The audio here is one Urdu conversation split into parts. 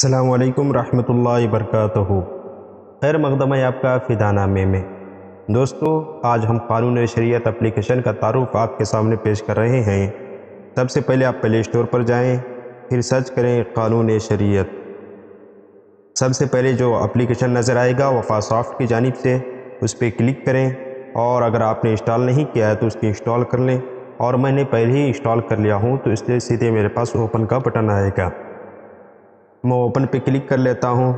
السلام علیکم ورحمۃ اللہ وبرکاتہ۔ خیر مقدم ہے آپ کا فدا نامے میں۔ دوستو، آج ہم قانون شریعت اپلیکیشن کا تعارف آپ کے سامنے پیش کر رہے ہیں۔ سب سے پہلے آپ پلے اسٹور پر جائیں، پھر سرچ کریں قانون شریعت۔ سب سے پہلے جو اپلیکیشن نظر آئے گا وفا سافٹ کی جانب سے، اس پہ کلک کریں، اور اگر آپ نے انسٹال نہیں کیا ہے تو اس کی انسٹال کر لیں، اور میں نے پہلے ہی انسٹال کر لیا ہوں تو اس لیے سیدھے میرے پاس اوپن کا بٹن آئے گا۔ میں اوپن پہ کلک کر لیتا ہوں۔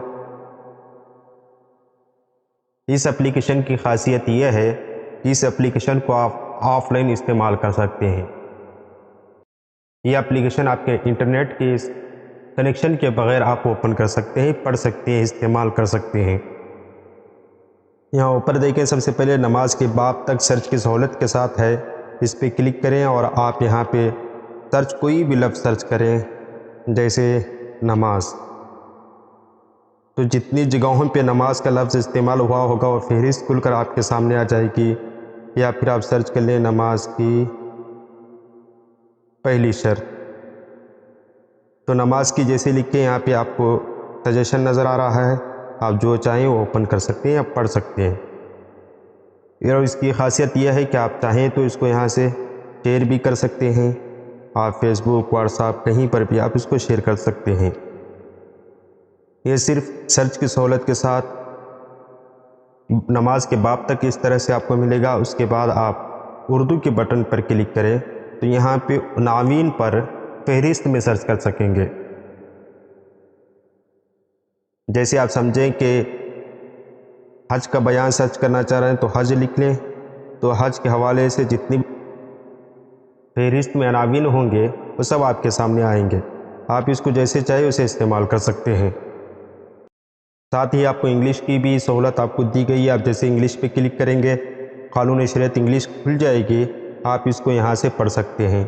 اس اپلیکیشن کی خاصیت یہ ہے کہ اس اپلیکیشن کو آپ آف لائن استعمال کر سکتے ہیں۔ یہ اپلیکیشن آپ کے انٹرنیٹ کے کنیکشن کے بغیر آپ اوپن کر سکتے ہیں، پڑھ سکتے ہیں، استعمال کر سکتے ہیں۔ یہاں اوپر دیکھیں، سب سے پہلے نماز کے باب تک سرچ کی سہولت کے ساتھ ہے، اس پہ کلک کریں اور آپ یہاں پہ سرچ کوئی بھی لفظ سرچ کریں، جیسے نماز۔ تو جتنی جگہوں پہ نماز کا لفظ استعمال ہوا ہوگا وہ فہرست کھل کر آپ کے سامنے آ جائے گی، یا پھر آپ سرچ کر لیں نماز کی پہلی شرط۔ تو نماز کی جیسے لکھیں، یہاں پہ آپ کو سجیشن نظر آ رہا ہے، آپ جو چاہیں وہ اوپن کر سکتے ہیں یا پڑھ سکتے ہیں۔ اور اس کی خاصیت یہ ہے کہ آپ چاہیں تو اس کو یہاں سے شیئر بھی کر سکتے ہیں، آپ فیس بک، واٹس ایپ، کہیں پر بھی آپ اس کو شیئر کر سکتے ہیں۔ یہ صرف سرچ کی سہولت کے ساتھ نماز کے باب تک اس طرح سے آپ کو ملے گا۔ اس کے بعد آپ اردو کے بٹن پر کلک کریں تو یہاں پہ عناوین پر فہرست میں سرچ کر سکیں گے۔ جیسے آپ سمجھیں کہ حج کا بیان سرچ کرنا چاہ رہے ہیں تو حج لکھ لیں، تو حج کے حوالے سے جتنی فہرست میں عناوین ہوں گے وہ سب آپ کے سامنے آئیں گے۔ آپ اس کو جیسے چاہے اسے استعمال کر سکتے ہیں۔ ساتھ ہی آپ کو انگلش کی بھی سہولت آپ کو دی گئی ہے۔ آپ جیسے انگلش پہ کلک کریں گے، قانون شریعت انگلش کھل جائے گی، آپ اس کو یہاں سے پڑھ سکتے ہیں۔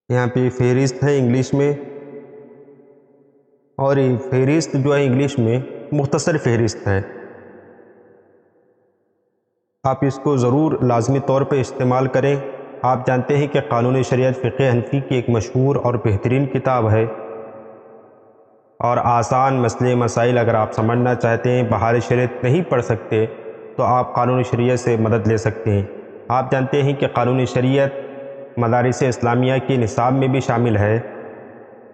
یہاں پہ فہرست ہے انگلش میں، اور یہ فہرست جو ہے انگلش میں مختصر فہرست ہے۔ آپ اس کو ضرور لازمی طور پہ استعمال کریں۔ آپ جانتے ہیں کہ قانون شریعت فقہ حنفی کی ایک مشہور اور بہترین کتاب ہے، اور آسان مسئلے مسائل اگر آپ سمجھنا چاہتے ہیں، بہار شریعت نہیں پڑھ سکتے، تو آپ قانون شریعت سے مدد لے سکتے ہیں۔ آپ جانتے ہیں کہ قانون شریعت مدارس اسلامیہ کے نصاب میں بھی شامل ہے،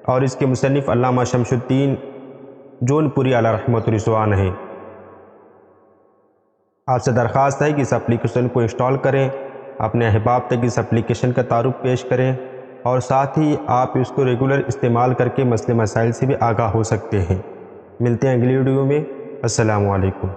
اور اس کے مصنف علامہ شمس الدین جون پوری علیہ رحمۃ الرضوان ہیں۔ آپ سے درخواست ہے کہ اس اپلیکیشن کو انسٹال کریں، اپنے احباب تک اس اپلیکیشن کا تعارف پیش کریں، اور ساتھ ہی آپ اس کو ریگولر استعمال کر کے مسئلے مسائل سے بھی آگاہ ہو سکتے ہیں۔ ملتے ہیں اگلی ویڈیو میں۔ السلام علیکم۔